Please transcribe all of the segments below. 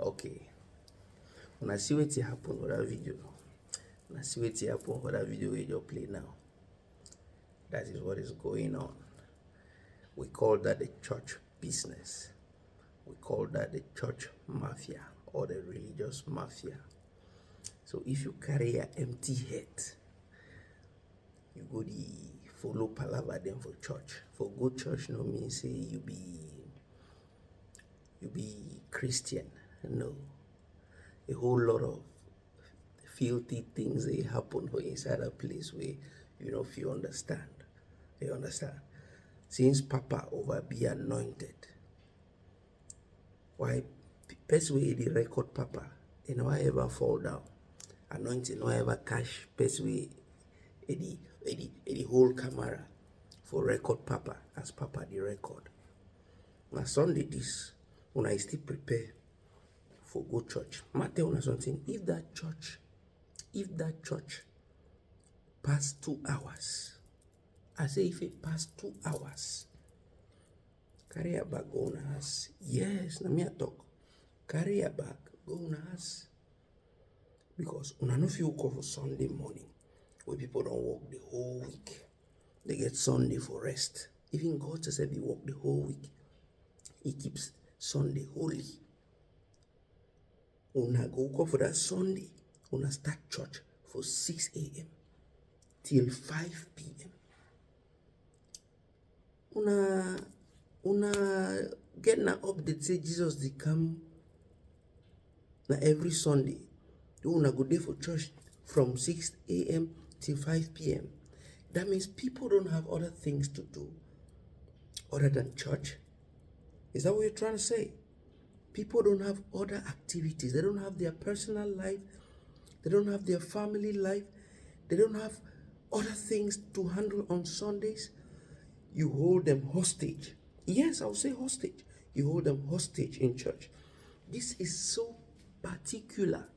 Okay. When I see what happen with that video, when I see what happen with that video we just play now, that is what is going on. We call that the church business. We call that the church mafia or the religious mafia. So if you carry an empty head, you go the follow palaver them for church. For good church no mean say you be Christian. No. A whole lot of filthy things they happen for inside a place where you know if you understand. You understand? Since Papa over be anointed, why person way the record Papa, you know I ever fall down. Anointing no ever cash person way the whole camera for record Papa as Papa the record. Now Sunday this when I still prepare for go church. Matter on something. If that church past 2 hours, I say if it past 2 hours, carry a bag go on house. Yes, na me a talk. Carry a bag go on house. Because una no fit wake up for Sunday morning where people don't work the whole week. They get Sunday for rest. Even God says he work the whole week. He keeps Sunday holy. Una go wake up for that Sunday. Una start church for 6 a.m. till 5 p.m. Una get an update say Jesus they come na every Sunday. Una go there for church from 6 a.m. till 5 p.m. That means people don't have other things to do other than church. Is that what you're trying to say? People don't have other activities. They don't have their personal life. They don't have their family life. They don't have other things to handle on Sundays. You hold them hostage. Yes, I'll say hostage. You hold them hostage in church. This is so particular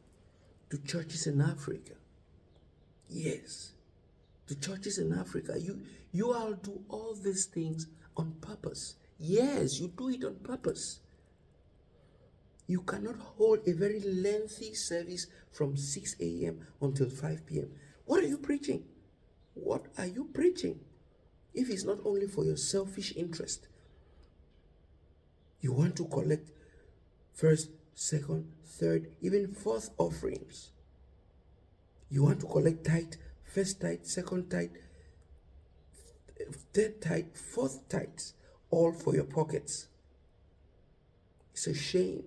to churches in Africa. Yes, to churches in Africa. You all do all these things on purpose. Yes, you do it on purpose. You cannot hold a very lengthy service from 6 a.m. until 5 p.m. What are you preaching? What are you preaching? If it's not only for your selfish interest, you want to collect first, second, third, even fourth offerings. You want to collect tithe, first tithe, second tithe, third tithe, fourth tithes, all for your pockets. It's a shame.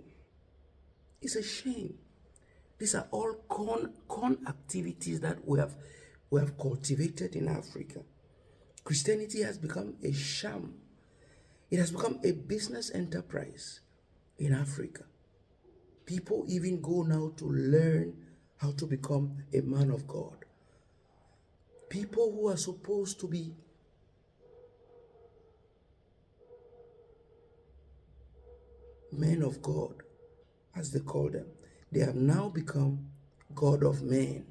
It's a shame. These are all con activities that we have cultivated in Africa. Christianity has become a sham. It has become a business enterprise in Africa. People even go now to learn how to become a man of God. People who are supposed to be men of God, as they call them, they have now become God of men.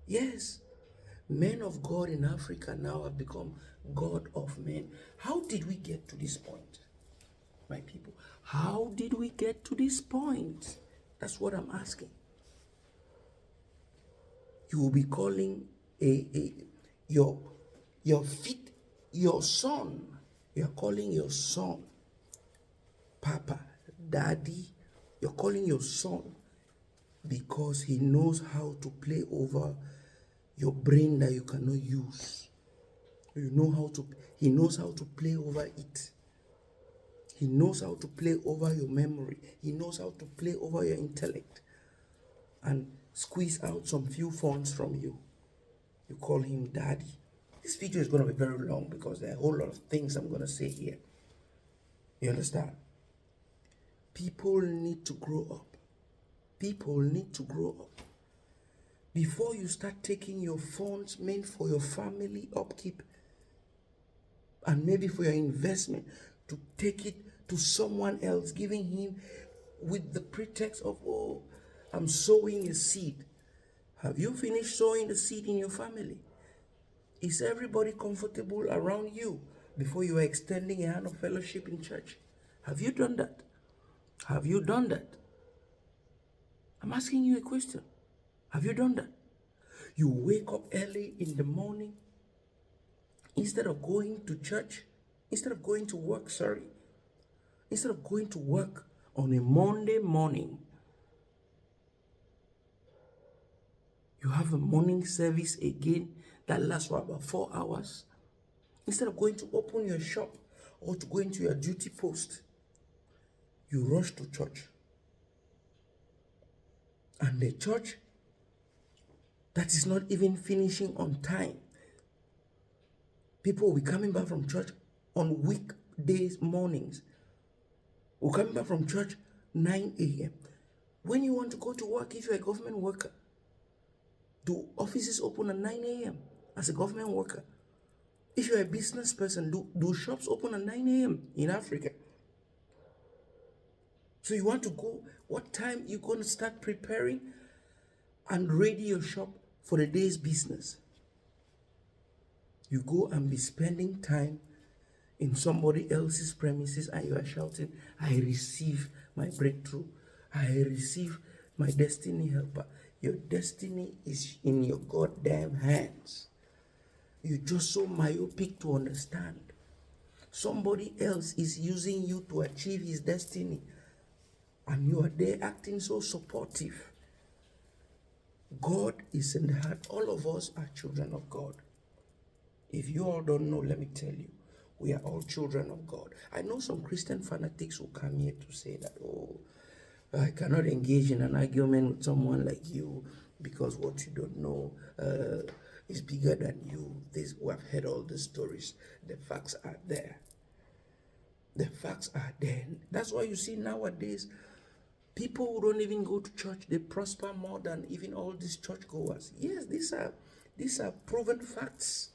Yes, men of God in Africa now have become God of men. How did we get to this point, my people? How did we get to this point? That's what I'm asking. You will be calling your son. You're calling your son Papa, Daddy. You're calling your son because he knows how to play over your brain that you cannot use. He knows how to play over it. He knows how to play over your memory. He knows how to play over your intellect and squeeze out some few funds from you. You call him Daddy. This video is going to be very long because there are a whole lot of things I'm going to say here. You understand? People need to grow up. People need to grow up. Before you start taking your funds meant for your family upkeep and maybe for your investment to take it to someone else, giving him with the pretext of, oh, I'm sowing a seed. Have you finished sowing the seed in your family? Is everybody comfortable around you before you are extending a hand of fellowship in church? Have you done that? Have you done that? I'm asking you a question. Have you done that? You wake up early in the morning instead of going to church, instead of going to work, instead of going to work on a Monday morning, you have a morning service again that lasts for about 4 hours. Instead of going to open your shop or to go into your duty post, you rush to church. And the church that is not even finishing on time. People will be coming back from church on weekdays mornings. Will coming back from church 9 a.m. When you want to go to work, if you're a government worker, do offices open at 9 a.m. as a government worker? If you're a business person, do shops open at 9 a.m. in Africa? So you want to go, what time you going to start preparing and ready your shop for the day's business? You go and be spending time in somebody else's premises and you are shouting, I receive my breakthrough. I receive my destiny helper. Your destiny is in your goddamn hands. You're just so myopic to understand. Somebody else is using you to achieve his destiny. And you are there acting so supportive. God is in the heart. All of us are children of God. If you all don't know, let me tell you, we are all children of God. I know some Christian fanatics who come here to say that, oh, I cannot engage in an argument with someone like you because what you don't know is bigger than you. We have heard all the stories. The facts are there. The facts are there. That's why you see nowadays, people who don't even go to church, they prosper more than even all these churchgoers. Yes, these are proven facts.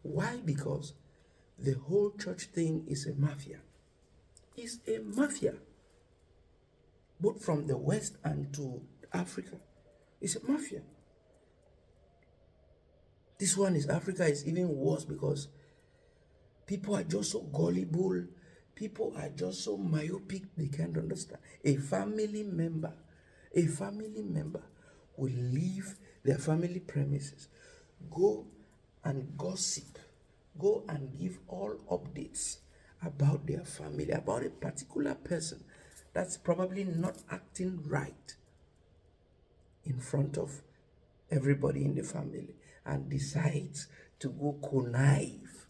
Why? Because the whole church thing is a mafia. It's a mafia. Both from the West and to Africa. It's a mafia. This one is Africa is even worse because people are just so gullible. People are just so myopic, they can't understand. A family member will leave their family premises, go and gossip, go and give all updates about their family, about a particular person that's probably not acting right in front of everybody in the family, and decides to go connive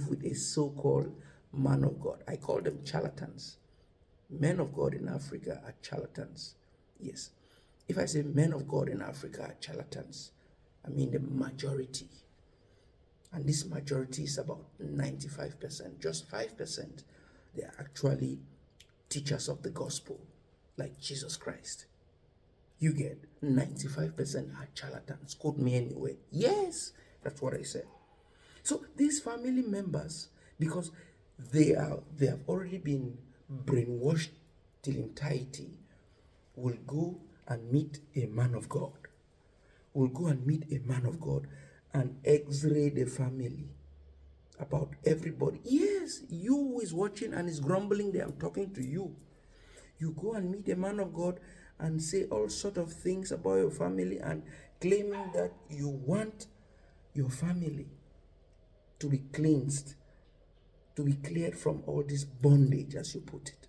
with a so-called man of God. I call them charlatans. Men of God in Africa are charlatans. Yes. If I say men of God in Africa are charlatans, I mean the majority. And this majority is about 95%. Just 5%, they are actually teachers of the gospel, like Jesus Christ. You get 95% are charlatans. Quote me anyway. Yes, that's what I said. So these family members, because they have already been brainwashed till entirety, will go and meet a man of God. Will go and meet a man of God and X-ray the family about everybody. Yes, you who is watching and is grumbling there, I'm talking to you. You go and meet a man of God and say all sort of things about your family and claiming that you want your family to be cleansed, to be cleared from all this bondage, as you put it.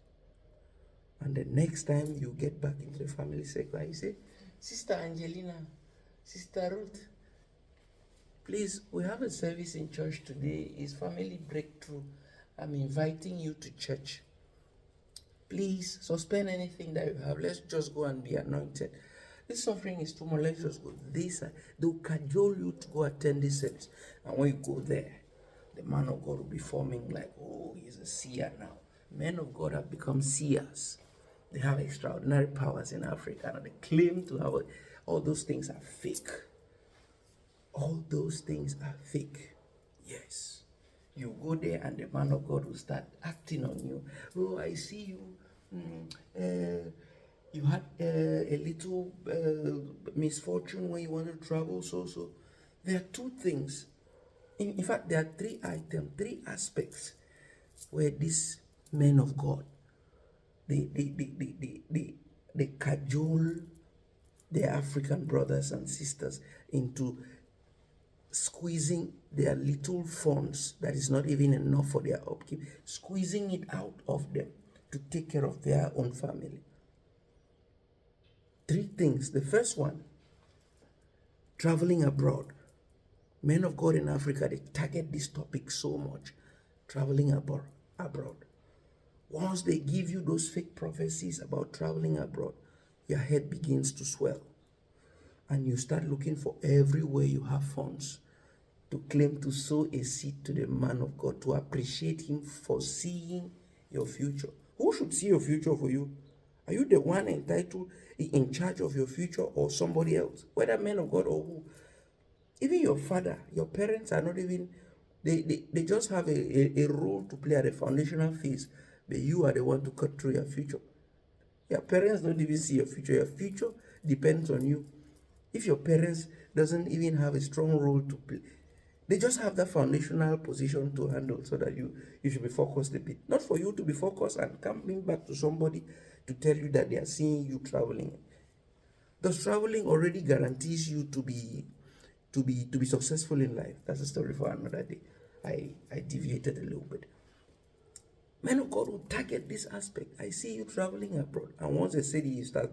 And the next time you get back into the family circle, you say, Sister Angelina, Sister Ruth, please, we have a service in church today. It's family breakthrough. I'm inviting you to church. Please suspend anything that you have. Let's just go and be anointed. This suffering is too much. Let's just go. They'll cajole you to go attend this service. And when you go there, the man of God will be forming like, oh, he's a seer now. Men of God have become seers. They have extraordinary powers in Africa. And they claim to have all those things are fake. All those things are fake. Yes. You go there and the man of God will start acting on you. Oh, I see you. You had a little misfortune when you wanted to travel. So there are two things. In fact, there are three items, three aspects where these men of God, they they cajole their African brothers and sisters into squeezing their little funds that is not even enough for their upkeep, squeezing it out of them to take care of their own family. Three things. The first one, traveling abroad. Men of God in Africa, they target this topic so much. Traveling abroad. Once they give you those fake prophecies about traveling abroad, your head begins to swell. And you start looking for everywhere you have funds to claim to sow a seed to the man of God, to appreciate him for seeing your future. Who should see your future for you? Are you the one entitled, in charge of your future, or somebody else? Whether man of God or who? Even your father, your parents are not even, they just have a role to play at a foundational phase, but you are the one to cut through your future. Your parents don't even see your future. Your future depends on you. If your parents doesn't even have a strong role to play, they just have that foundational position to handle, so that you should be focused a bit. Not for you to be focused and coming back to somebody to tell you that they are seeing you traveling. Thus, traveling already guarantees you to be successful in life. That's a story for another day. I deviated a little bit. Men of God will target this aspect. I see you traveling abroad, and once they say you start,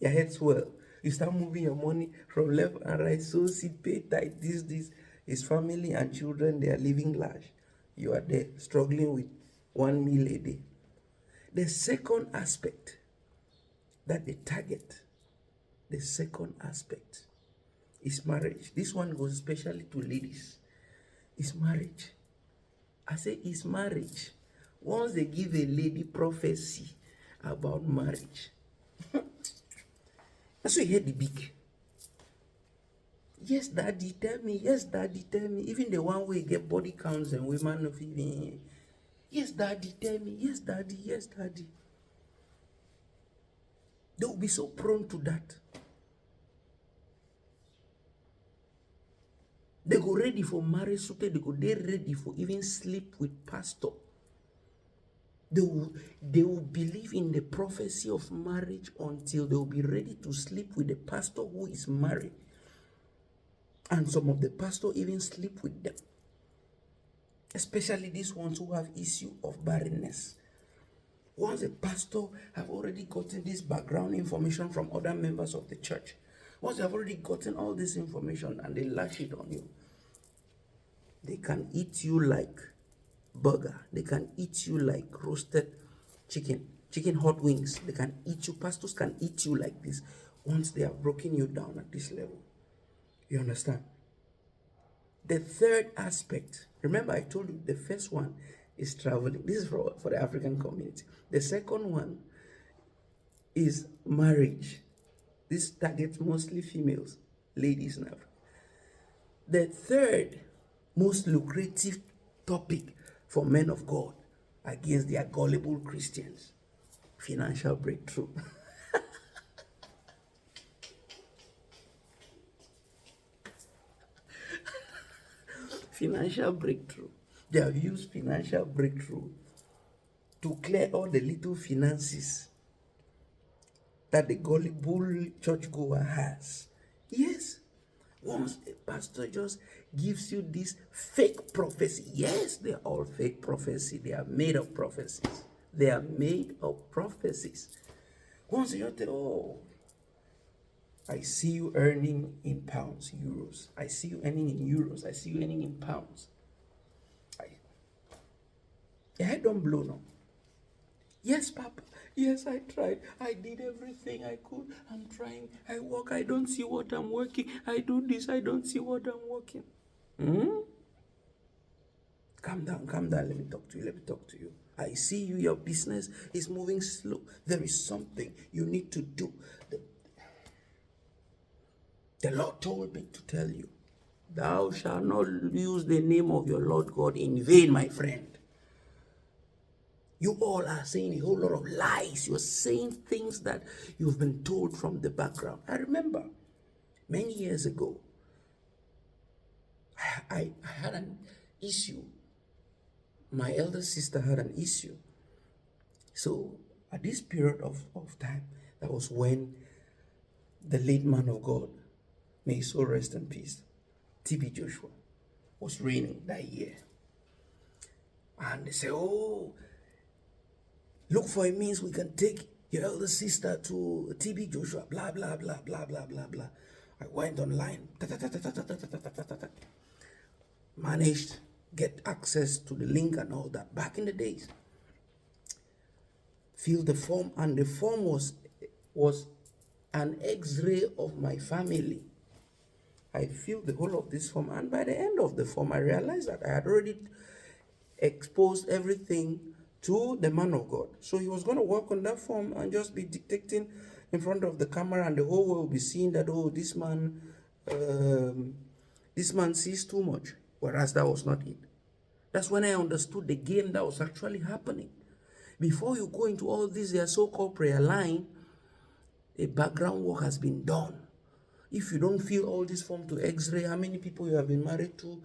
your head swell. You start moving your money from left and right, so seed, pay tight, this. His family and children, they are living large. You are there struggling with 1 meal a day. The second aspect that they target, the second aspect is marriage. This one goes especially to ladies. It's marriage. I say it's marriage. Once they give a lady prophecy about marriage, that's why you hear the big. Yes, daddy, tell me. Yes, daddy, tell me. Even the one way get body counts and women of even. Yes, daddy, tell me. Yes, daddy. Yes, daddy. They will be so prone to that. They go ready for marriage, so they go they ready for even sleep with pastor. They will believe in the prophecy of marriage until they will be ready to sleep with the pastor who is married. And some of the pastors even sleep with them. Especially these ones who have issue of barrenness. Once a pastor have already gotten this background information from other members of the church, once they have already gotten all this information and they lash it on you, they can eat you like burger. They can eat you like roasted chicken hot wings. They can eat you. Pastors can eat you like this once they have broken you down at this level. You understand? The third aspect, remember I told you the first one is traveling. This is for the African community. The second one is marriage. This targets mostly females, ladies in Africa. The third most lucrative topic for men of God against their gullible Christians, financial breakthrough. Financial breakthrough. They have used financial breakthrough to clear all the little finances that the gullible churchgoer has. Yes. Once a pastor just gives you this fake prophecy. Yes, they're all fake prophecy. They are made of prophecies. They are made of prophecies. Once you just tell, oh, I see you earning in pounds, euros. I see you earning in euros. I see you earning in pounds. Your head don't blow now. Yes, Papa. Yes, I tried. I did everything I could. I'm trying. I work. I don't see what I'm working. I do this. I don't see what I'm working. Calm down. Let me talk to you. I see you. Your business is moving slow. There is something you need to do. The Lord told me to tell you, thou shalt not use the name of your Lord God in vain, my friend. You all are saying a whole lot of lies. You're saying things that you've been told from the background. I remember many years ago, I had an issue. My elder sister had an issue. So at this period of time That was when the late man of God, may his soul rest in peace, TB Joshua, was reigning that year. And they say, oh, look for a means we can take your elder sister to TB Joshua, blah, blah, blah, blah, blah, blah, blah. I went online, managed get access to the link and all that. Back in the days, filled the form, and the form was an X-ray of my family. I filled the whole of this form, and by the end of the form, I realized that I had already exposed everything to the man of God. So he was going to work on that form and just be dictating in front of the camera, and the whole world will be seeing that, oh, this man sees too much, whereas that was not it. That's when I understood the game that was actually happening. Before you go into all this, their so-called prayer line, a background work has been done. If you don't fill all this form to X-ray, how many people you have been married to,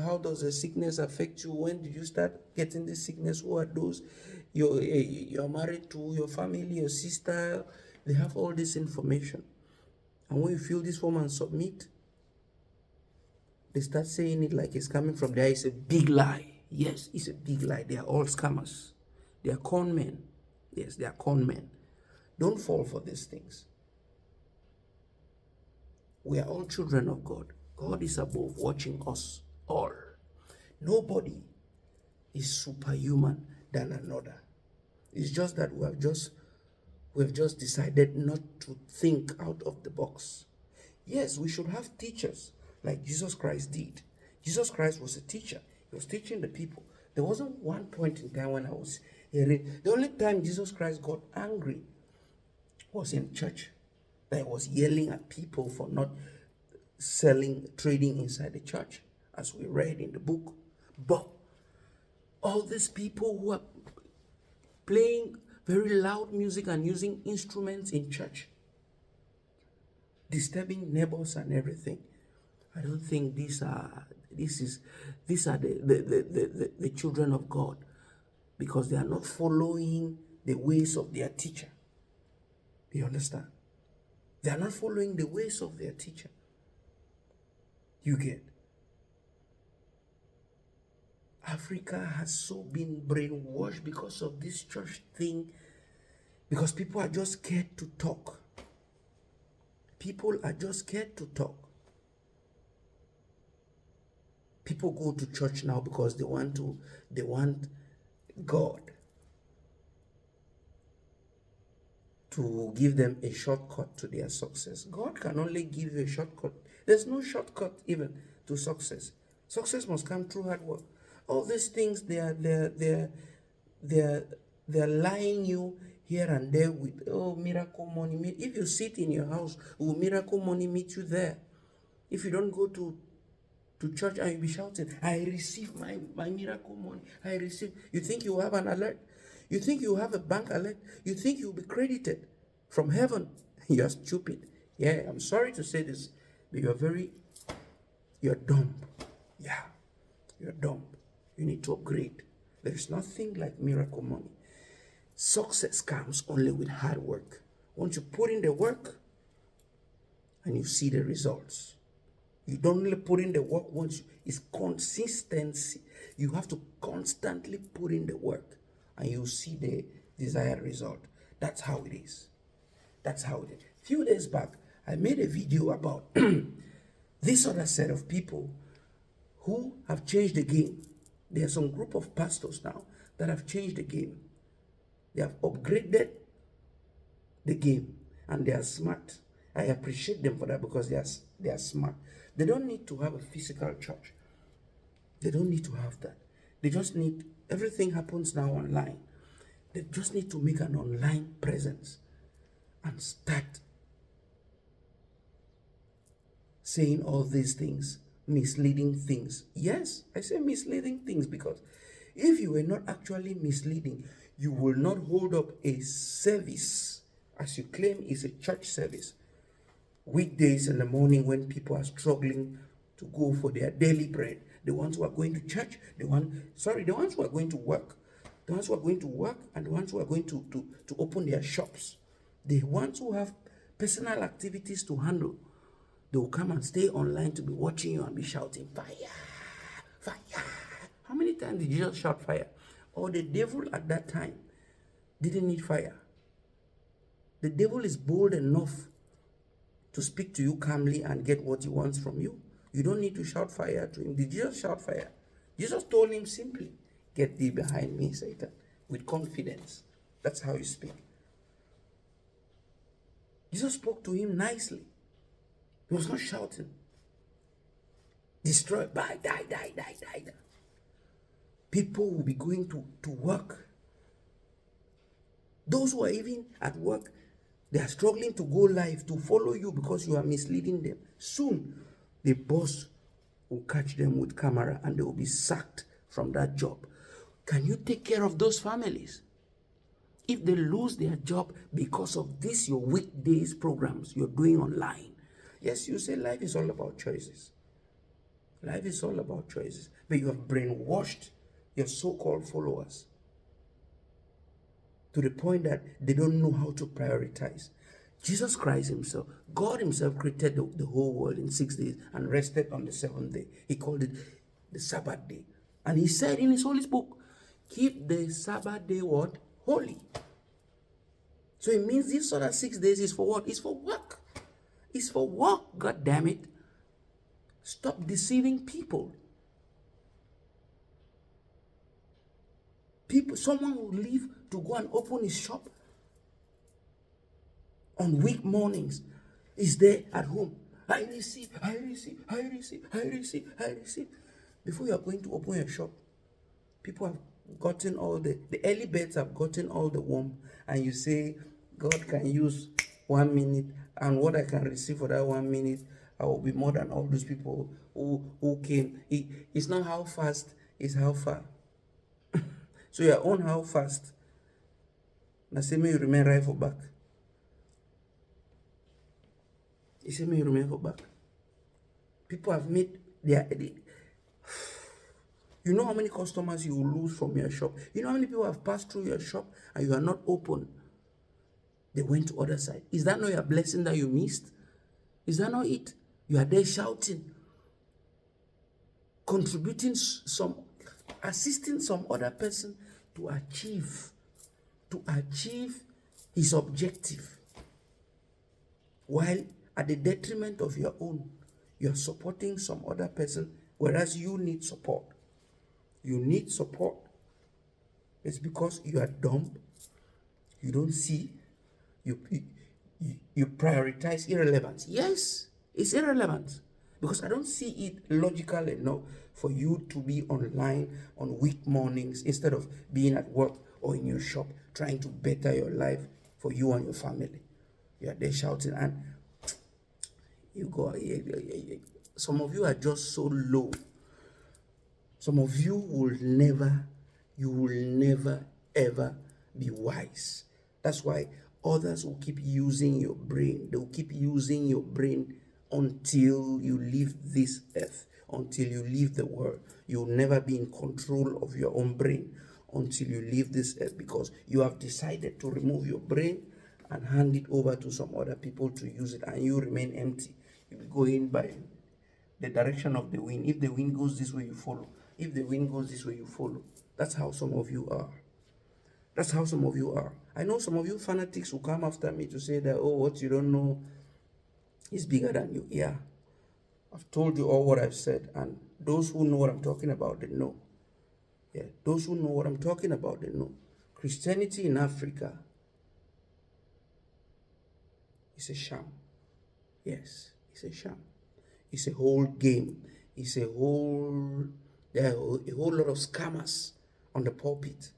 how does the sickness affect you, when did you start getting this sickness, who are those you're married to, your family, your sister, they have all this information. And when you fill this form and submit, they start saying it like it's coming from there. It's a big lie. Yes, it's a big lie. They are all scammers. They are con men. Yes, they are con men. Don't fall for these things. We are all children of God. God is above, watching us all. Nobody is superhuman than another. It's just that we have just decided not to think out of the box. Yes, we should have teachers like Jesus Christ did. Jesus Christ was a teacher. He was teaching the people. There wasn't one point in time when I was hearing. The only time Jesus Christ got angry was in church. That he was yelling at people for not trading inside the church, as we read in the book. But all these people who are playing very loud music and using instruments in church, disturbing neighbors and everything, I don't think these are the children of God, because they are not following the ways of their teacher. You understand? They are not following the ways of their teacher. You get? Africa has so been brainwashed because of this church thing, because people are just scared to talk. People are just scared to talk. People go to church now because they want God to give them a shortcut to their success. God can only give you a shortcut. There's no shortcut even to success. Success must come through hard work. All these things, they're lying you here and there with, oh, miracle money. If you sit in your house, will miracle money meet you there? If you don't go to church and you be shouting, I receive my miracle money, I receive. You think you have an alert? You think you have a bank alert? You think you'll be credited from heaven? You're stupid. Yeah, I'm sorry to say this, but you're dumb. Yeah, you're dumb. You need to upgrade. There is nothing like miracle money. Success comes only with hard work. Once you put in the work and you see the results. You don't only put in the work once. It's consistency. You have to constantly put in the work and you see the desired result. That's how it is. That's how it is. A few days back, I made a video about this other set of people who have changed the game. There are some group of pastors now that have changed the game. They have upgraded the game and they are smart. I appreciate them for that because they are smart. They don't need to have a physical church. They don't need to have that. They just need, everything happens now online. They just need to make an online presence and start saying all these things, misleading things. Yes, I say misleading things because if you were not actually misleading, you will not hold up a service as you claim is a church service weekdays in the morning when people are struggling to go for their daily bread. The ones who are going to church, the ones who are going to work, and the ones who are going to open their shops. The ones who have personal activities to handle, they will come and stay online to be watching you and be shouting, fire, fire. How many times did Jesus shout fire? Or the devil at that time didn't need fire. The devil is bold enough to speak to you calmly and get what he wants from you. You don't need to shout fire to him. Did Jesus shout fire? Jesus told him simply, get thee behind me, Satan, with confidence. That's how you speak. Jesus spoke to him nicely. He was not shouting. Destroy, die, die, die, die, die, die. People will be going to work. Those who are even at work, they are struggling to go live, to follow you because you are misleading them. Soon, the boss will catch them with camera and they will be sacked from that job. Can you take care of those families? If they lose their job because of this, your weekdays programs you're doing online. Yes, you say life is all about choices. Life is all about choices. But you have brainwashed your so-called followers to the point that they don't know how to prioritize. Jesus Christ himself, God himself created the whole world in 6 days and rested on the seventh day. He called it the Sabbath day. And he said in his holy book, keep the Sabbath day what? Holy. So it means this other 6 days is for what? It's for work. It's for work, God damn it. Stop deceiving people. Someone will leave to go and open his shop on week mornings. Is there at home. I receive. Before you are going to open your shop, people have gotten all the early birds have gotten all the worm, and you say, God can use 1 minute, and what I can receive for that 1 minute, I will be more than all those people who came. It's not how fast, it's how far. So your own how fast. Now say me you remain right for back. You say me you remain for back. People have made you know how many customers you will lose from your shop. You know how many people have passed through your shop and you are not open. They went to other side. Is that not your blessing that you missed? Is that not it? You are there shouting, contributing assisting some other person to achieve his objective, while at the detriment of your own, you are supporting some other person, whereas you need support. You need support. It's because you are dumb. You don't see. You prioritize irrelevance. Yes, it's irrelevant because I don't see it logical enough for you to be online on week mornings instead of being at work or in your shop trying to better your life for you and your family. You are there shouting and you go. Some of you are just so low. Some of you will never ever be wise. That's why others will keep using your brain. They will keep using your brain until you leave this earth, until you leave the world. You will never be in control of your own brain until you leave this earth, because you have decided to remove your brain and hand it over to some other people to use it, and you remain empty. You will go in by the direction of the wind. If the wind goes this way, you follow. If the wind goes this way, you follow. That's how some of you are. That's how some of you are. I know some of you fanatics will come after me to say that, oh, what you don't know is bigger than you. Yeah. I've told you all what I've said, and those who know what I'm talking about, they know. Yeah, those who know what I'm talking about, they know. Christianity in Africa is a sham. Yes, it's a sham. It's a whole game. It's there are a whole lot of scammers on the pulpit.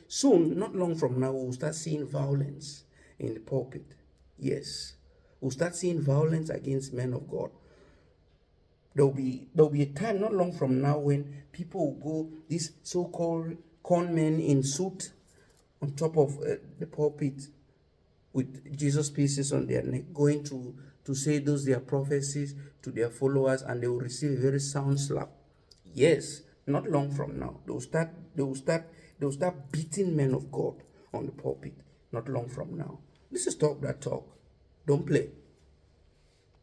Soon, not long from now, we'll start seeing violence in the pulpit. Yes, we'll start seeing violence against men of God. There'll be a time not long from now when people will go, these so-called con men in suit on top of the pulpit with Jesus pieces on their neck, going to say those their prophecies to their followers, and they will receive a very sound slap. Yes, not long from now, they will start beating men of God on the pulpit. Not long from now. This is Talk That Talk. Don't play.